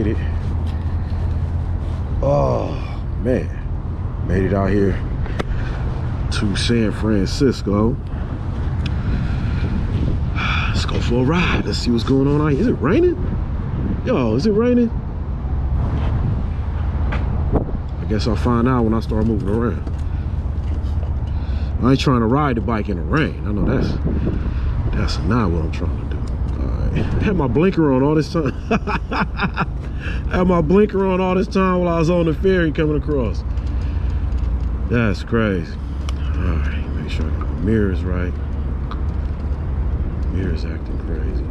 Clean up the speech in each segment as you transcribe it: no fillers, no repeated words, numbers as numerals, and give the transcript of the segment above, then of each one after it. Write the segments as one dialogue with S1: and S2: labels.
S1: made it. Oh man, made it out here to San Francisco. Let's go for a ride. Let's see what's going on out here. Is it raining? Yo, is it raining? I guess I'll find out when I start moving around. I ain't trying to ride the bike in the rain. I know that's not what I'm trying to do. All right. I had my blinker on all this time. I had my blinker on all this time while I was on the ferry coming across. That's crazy. All right, make sure I get my mirrors right. Mirrors acting crazy.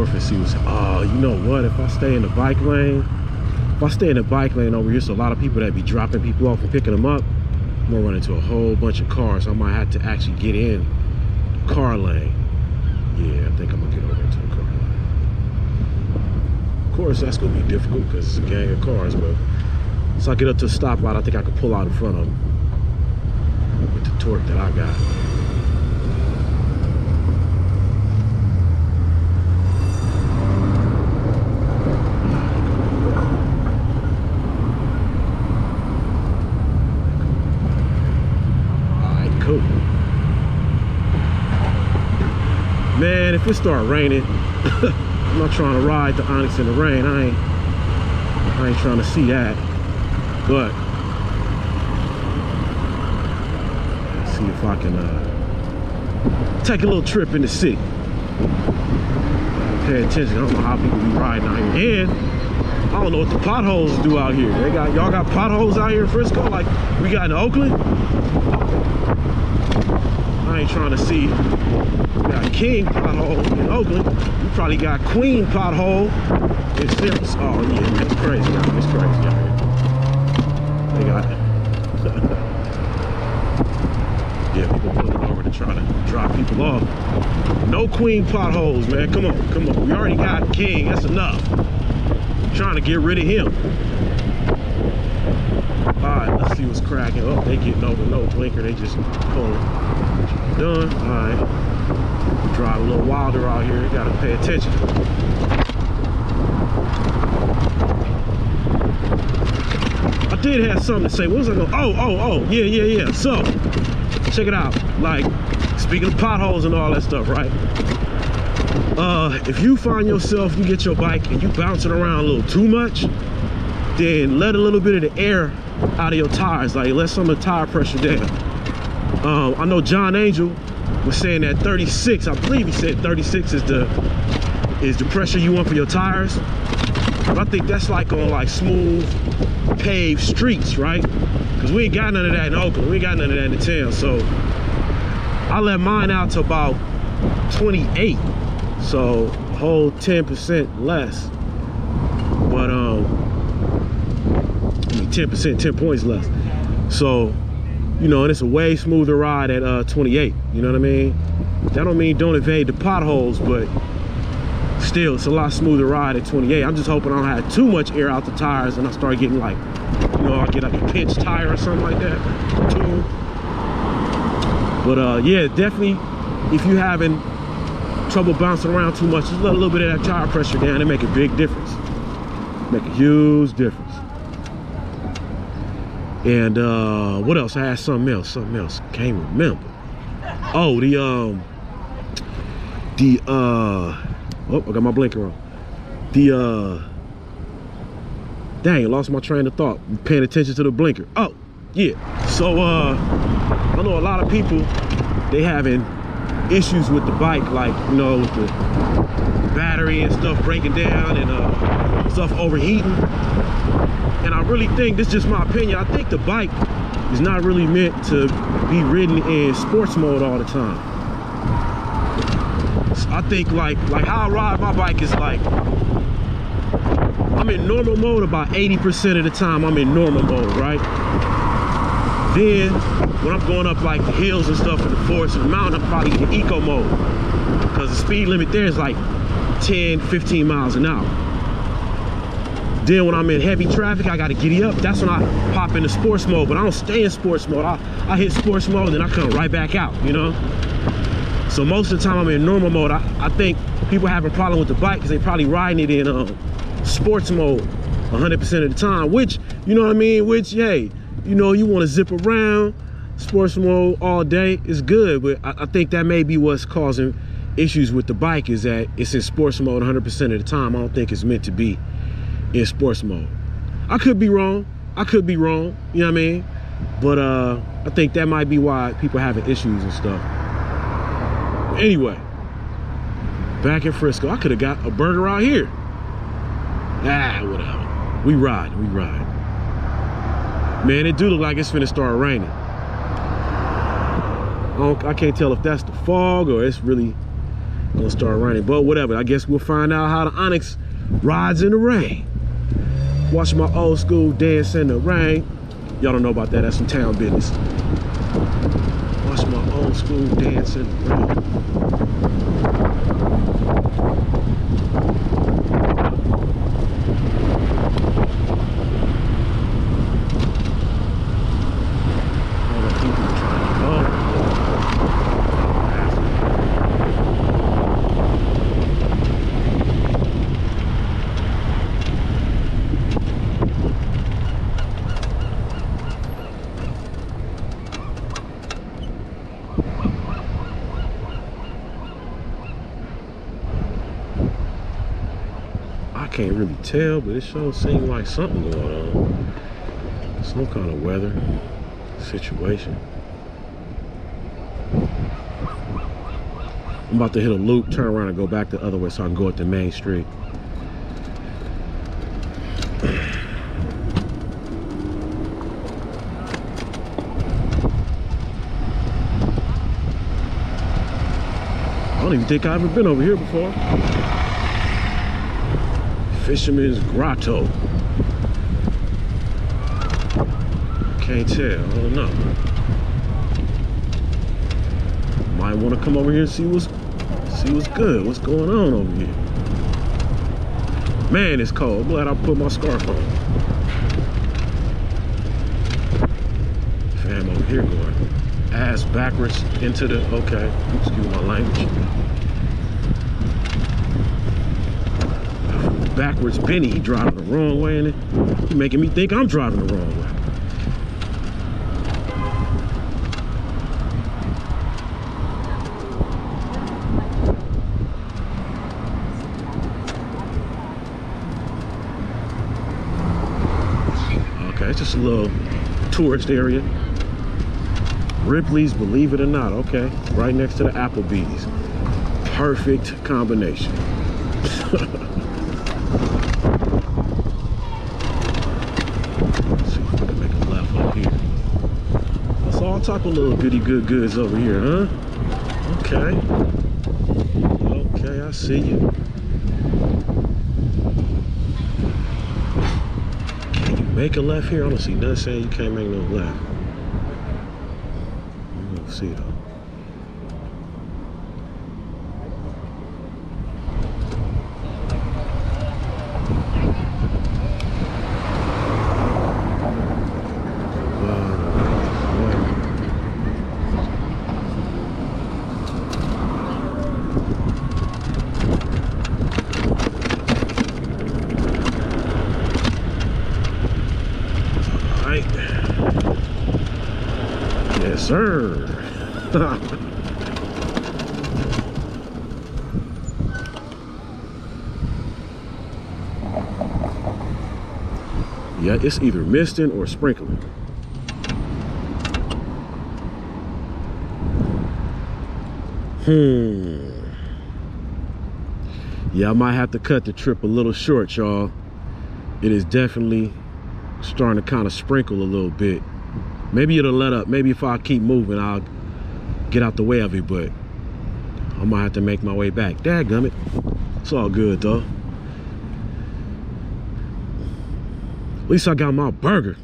S1: And see what's, oh, you know what, if I stay in the bike lane, over here, so a lot of people that be dropping people off and picking them up, I'm gonna run into a whole bunch of cars. I might have to actually get in the car lane. Yeah, I think I'm gonna get over into the car lane. Of course, that's gonna be difficult because it's a gang of cars, but once I get up to a stoplight, I think I can pull out in front of them with the torque that I got. Man, if it start raining, I'm not trying to ride the Onyx in the rain. I ain't trying to see that. But let's see if I can take a little trip in the city. Pay attention. I don't know how people be riding out here. And I don't know what the potholes do out here. Y'all got potholes out here in Frisco like we got in Oakland? I ain't trying to see. We got King pothole in Oakland. We probably got Queen pothole in Sims. Oh yeah, that's crazy. It's crazy out here. They got yeah, people pulling over to try to drop people off. No Queen potholes, man. Come on, come on. We already got King. That's enough. I'm trying to get rid of him. Alright, let's see what's cracking. Oh, they getting over no blinker, they just pulling. Done. Alright. Drive a little wilder out here, you gotta pay attention. I did have something to say. What was I going? Oh, yeah. So, check it out. Like, speaking of potholes and all that stuff, right? If you find yourself, you get your bike and you bouncing around a little too much, then let a little bit of the air out of your tires, like let some of the tire pressure down. I know John Angel was saying that 36, I believe he said 36 is the pressure you want for your tires. But I think that's like on like smooth paved streets, right? Because we ain't got none of that in Oakland, we ain't got none of that in the town. So I let mine out to about 28, so a whole 10% less. But 10%, 10 points less. So, you know, and it's a way smoother ride at 28. You know what I mean? That don't mean don't evade the potholes, but still, it's a lot smoother ride at 28. I'm just hoping I don't have too much air out the tires and I start getting like, you know, I get like a pinch tire or something like that too. But yeah, definitely, if you having trouble bouncing around too much, just let a little bit of that tire pressure down and make a big difference. Make a huge difference. And what else? I had something else. Can't remember. Oh, Oh, I got my blinker on. The dang, I lost my train of thought. Paying attention to the blinker. Oh, yeah. So I know a lot of people, they having issues with the bike, like, you know, with the battery and stuff breaking down and stuff overheating. And I really think, this is just my opinion, I think the bike is not really meant to be ridden in sports mode all the time. So I think like how I ride my bike is like, I'm in normal mode about 80% of the time. I'm in normal mode, right? Then when I'm going up like the hills and stuff in the forest and the mountain, I'm probably in eco mode, because the speed limit there is like 10, 15 miles an hour. Then when I'm in heavy traffic, I gotta giddy up. That's when I pop into sports mode, but I don't stay in sports mode. I hit sports mode, then I come right back out, you know? So most of the time I'm in normal mode. I think people have a problem with the bike because they probably riding it in sports mode 100% of the time, which, you know what I mean? Which, hey, you know, you wanna zip around, sports mode all day is good, but I think that may be what's causing issues with the bike, is that it's in sports mode 100% of the time. I don't think it's meant to be in sports mode. I could be wrong. You know what I mean? But I think that might be why people are having issues and stuff. Anyway, back in Frisco, I could have got a burger out here. Ah, whatever. We ride. Man, it do look like it's finna start raining. I can't tell if that's the fog or it's really gonna start raining, but whatever. I guess we'll find out how the Onyx rides in the rain. Watch my old school dance in the rain. Y'all don't know about that, that's some town business. Watch my old school dance in the rain. Can't really tell, but it sure seems like something going on. Some kind of weather situation. I'm about to hit a loop, turn around and go back the other way so I can go up the main street. I don't even think I've ever been over here before. Fisherman's Grotto. Can't tell, I don't know. Might want to come over here and see what's good, what's going on over here. Man, it's cold. I'm glad I put my scarf on. Fam over here going ass backwards into the, okay, excuse my language. Backwards Benny, he driving the wrong way in it. He making me think I'm driving the wrong way. Okay, it's just a little tourist area. Ripley's, believe it or not, okay. Right next to the Applebee's. Perfect combination. All type of little goody good goods over here, huh? Okay. Okay, I see you. Can you make a left here? I don't see nothing saying you can't make no left. We're gonna see though. Yes, sir. Yeah, it's either misting or sprinkling. Yeah, I might have to cut the trip a little short, y'all. It is definitely starting to kind of sprinkle a little bit. Maybe it'll let up. Maybe if I keep moving, I'll get out the way of it, but I might have to make my way back. Dadgummit. It's all good, though. At least I got my burger.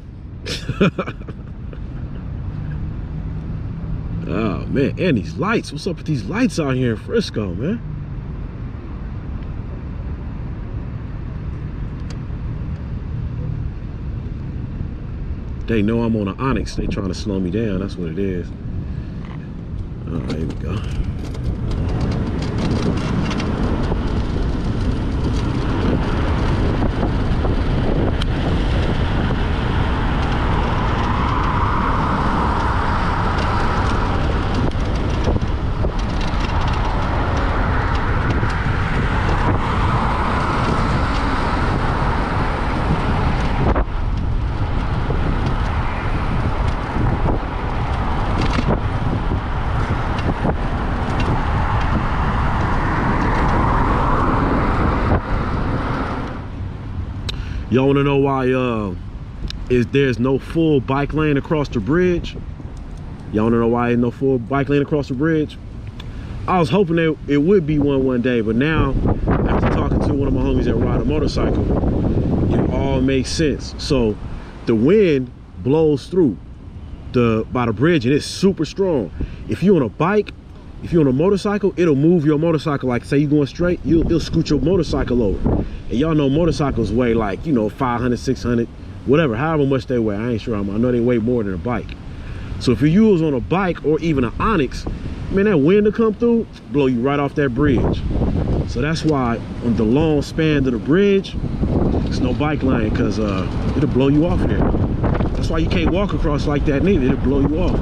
S1: Oh, man. And these lights. What's up with these lights out here in Frisco, man? They know I'm on an Onyx. They trying to slow me down. That's what it is. Oh, here we go. Y'all want to know why there's no full bike lane across the bridge? Y'all want to know why there's no full bike lane across the bridge? I was hoping that it would be one day, but now after talking to one of my homies that ride a motorcycle, it all makes sense. So the wind blows through by the bridge, and it's super strong. If you're on a bike, if you're on a motorcycle, it'll move your motorcycle. Like, say you're going straight, it'll scoot your motorcycle over. And y'all know motorcycles weigh like, you know, 500, 600, whatever, however much they weigh. I ain't sure. I know they weigh more than a bike. So if you was on a bike or even an Onyx, man, that wind to come through, blow you right off that bridge. So that's why on the long span of the bridge, there's no bike lane, because it'll blow you off there. That's why you can't walk across like that neither. It'll blow you off.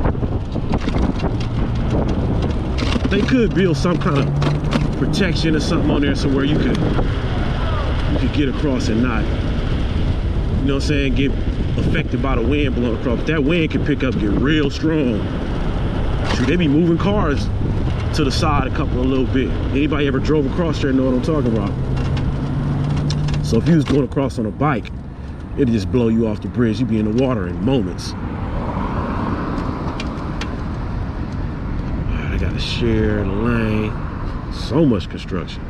S1: They could build some kind of protection or something on there somewhere you could get across and not, you know what I'm saying, get affected by the wind blowing across. But that wind can pick up, get real strong. Shoot, they be moving cars to the side a little bit. Anybody ever drove across there know what I'm talking about. So if you was going across on a bike, it'd just blow you off the bridge. You'd be in the water in moments. I gotta share the lane. So much construction.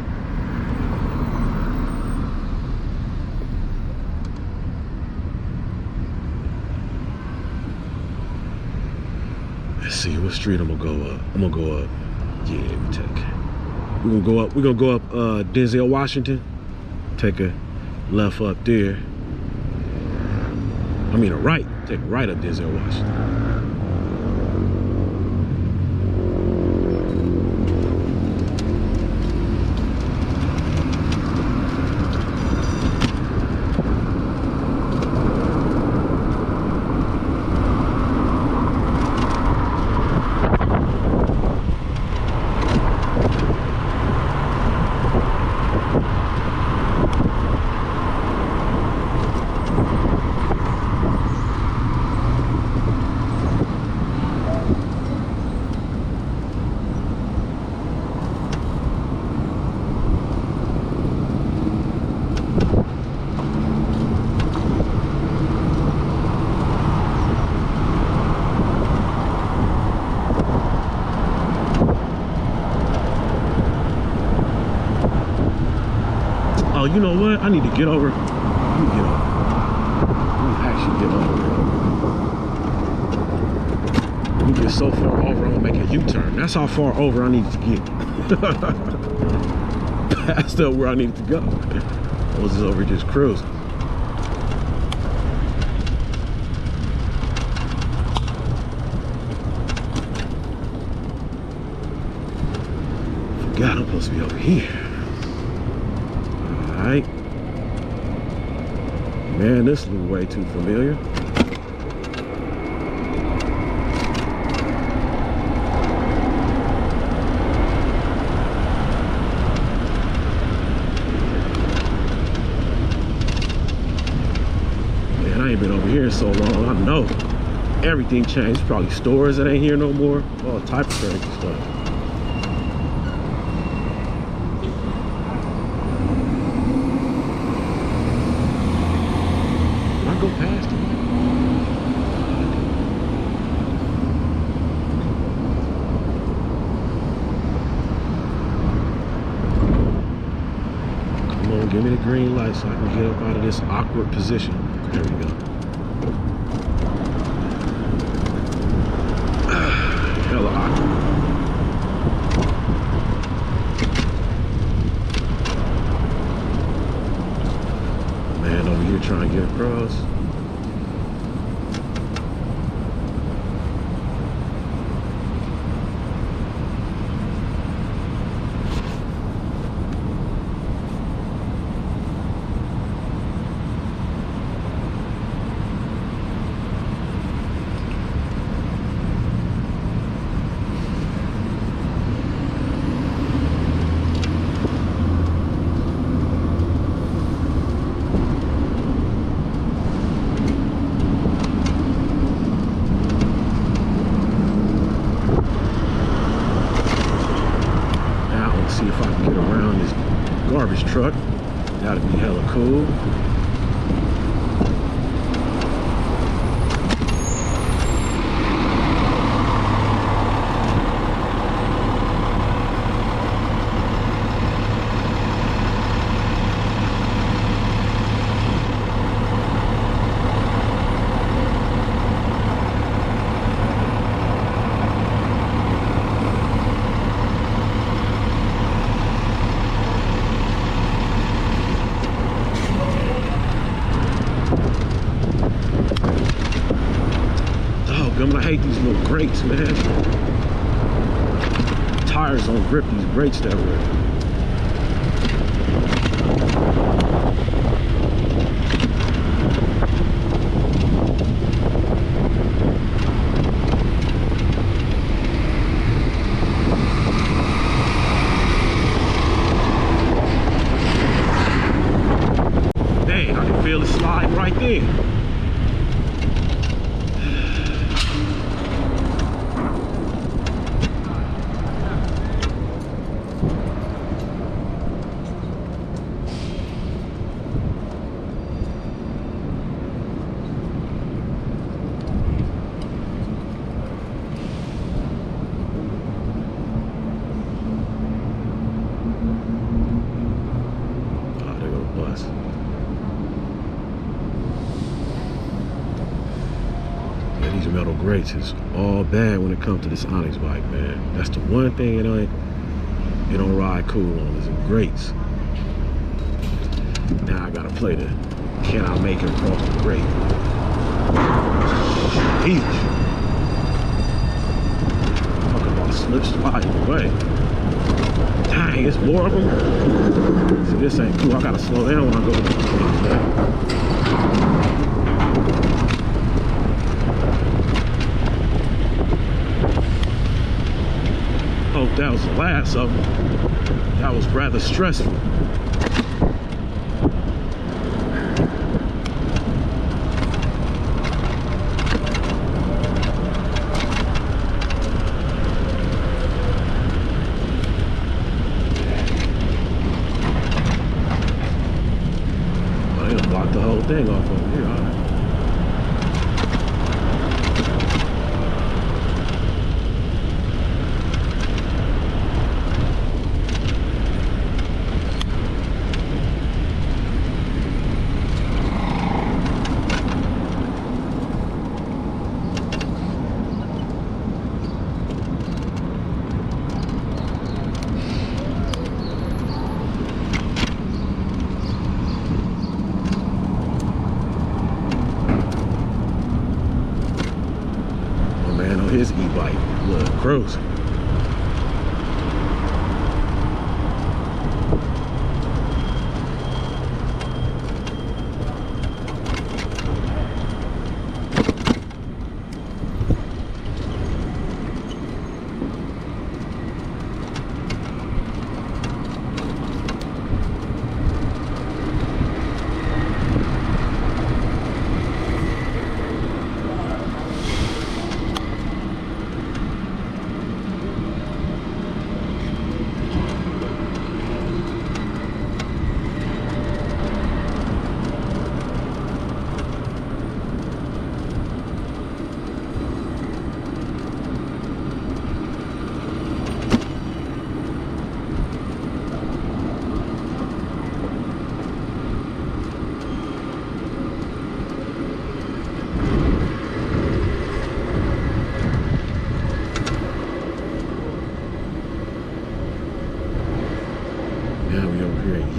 S1: Let's see what street I'm gonna go up. I'm gonna go up. Yeah, we're gonna go up Denzel Washington. Take a left up there. I mean a right. Take a right up Denzel Washington. Oh, you know what? I need to get over. Let me get over. Let me actually get over. Let me get so far over, I'm gonna make a U-turn. That's how far over I needed to get. Past up where I needed to go. I was just over just cruising. Forgot I'm supposed to be over here. Alright. Man, this looks way too familiar. Man, I I ain't been over here in so long. I know everything changed. Probably stores that ain't here no more. All type of crazy stuff. Did I go past it? Come on, give me the green light so I can get up out of this awkward position. There we go. Hella awkward. Man over here trying to get across. See if I can get around this garbage truck. That'd be hella cool. I hate these little grates, man. Tires don't grip these grates that way. Dang, I can feel it sliding right there. Yeah, these metal grates is all bad when it comes to this Onyx bike, man. That's the one thing it don't ride cool on is the grates. Now I gotta play the can I make it across the grate? Each. Talk about slip slide away. Dang, it's more of them. See, this ain't cool. I gotta slow down when I go to the hope that was the last of them. That was rather stressful. Block the whole thing off over here. All right. His e-bike, look, gross.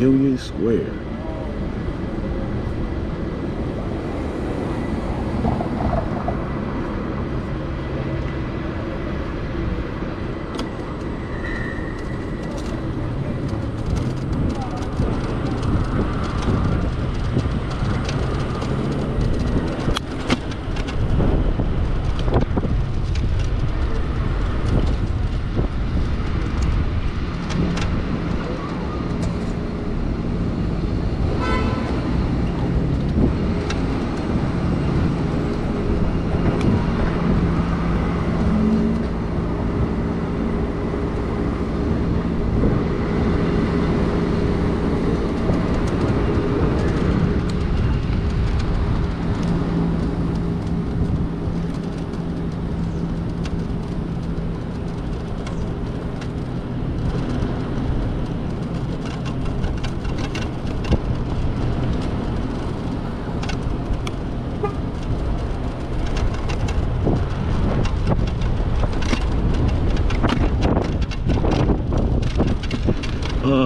S1: Union Square.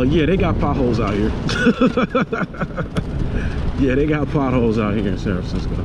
S1: Yeah, they got potholes out here. Yeah, they got potholes out here in San Francisco.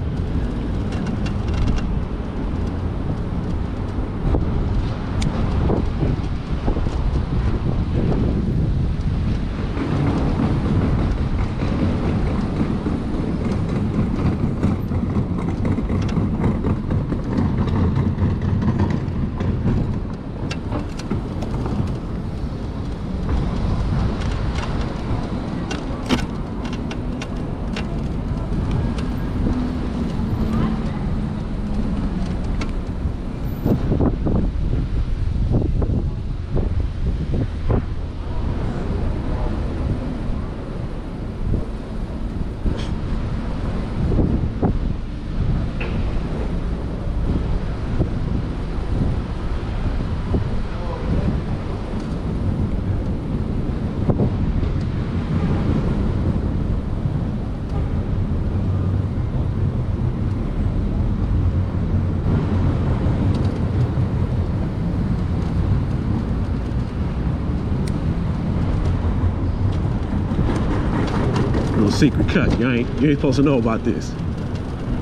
S1: Little secret cut. You ain't supposed to know about this.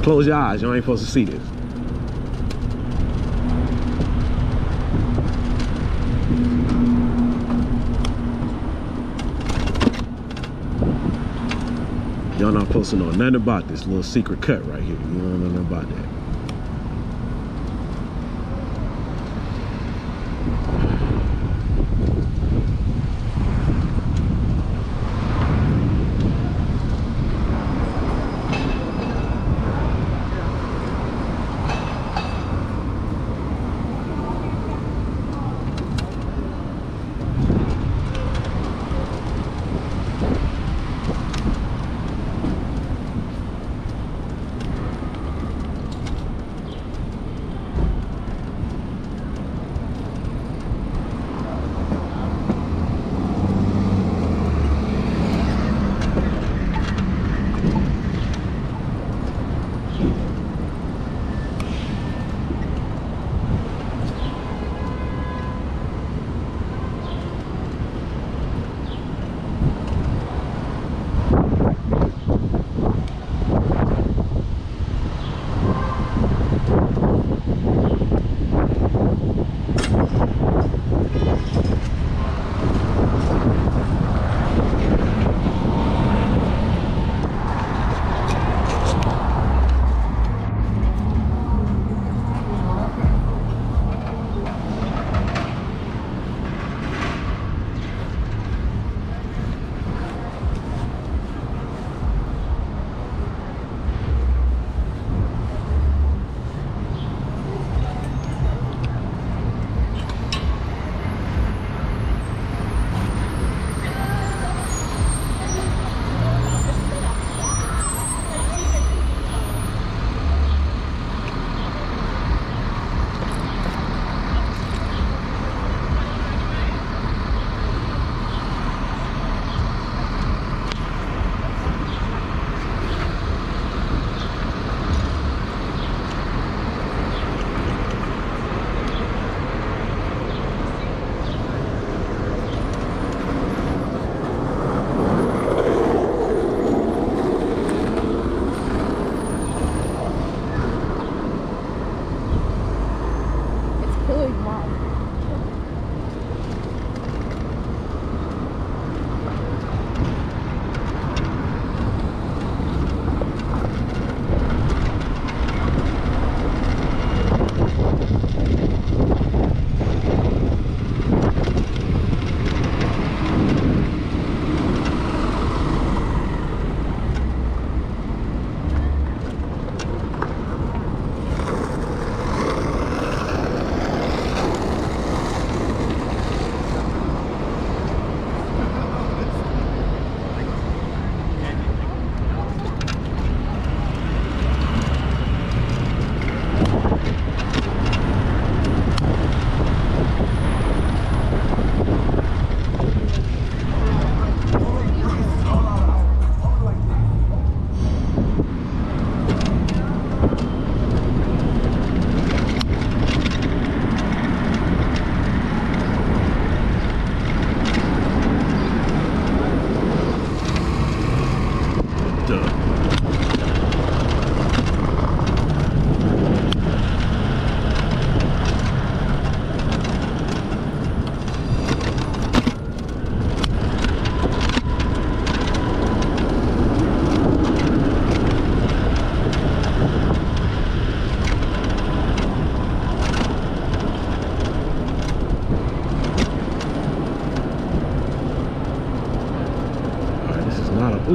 S1: Close your eyes. You ain't supposed to see this. Y'all not supposed to know nothing about this little secret cut right here. You don't know nothing about that.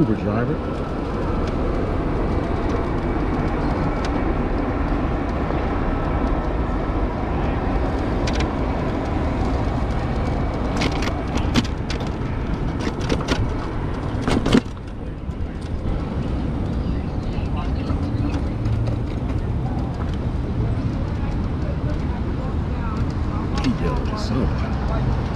S1: Uber driver. He yelled at somebody.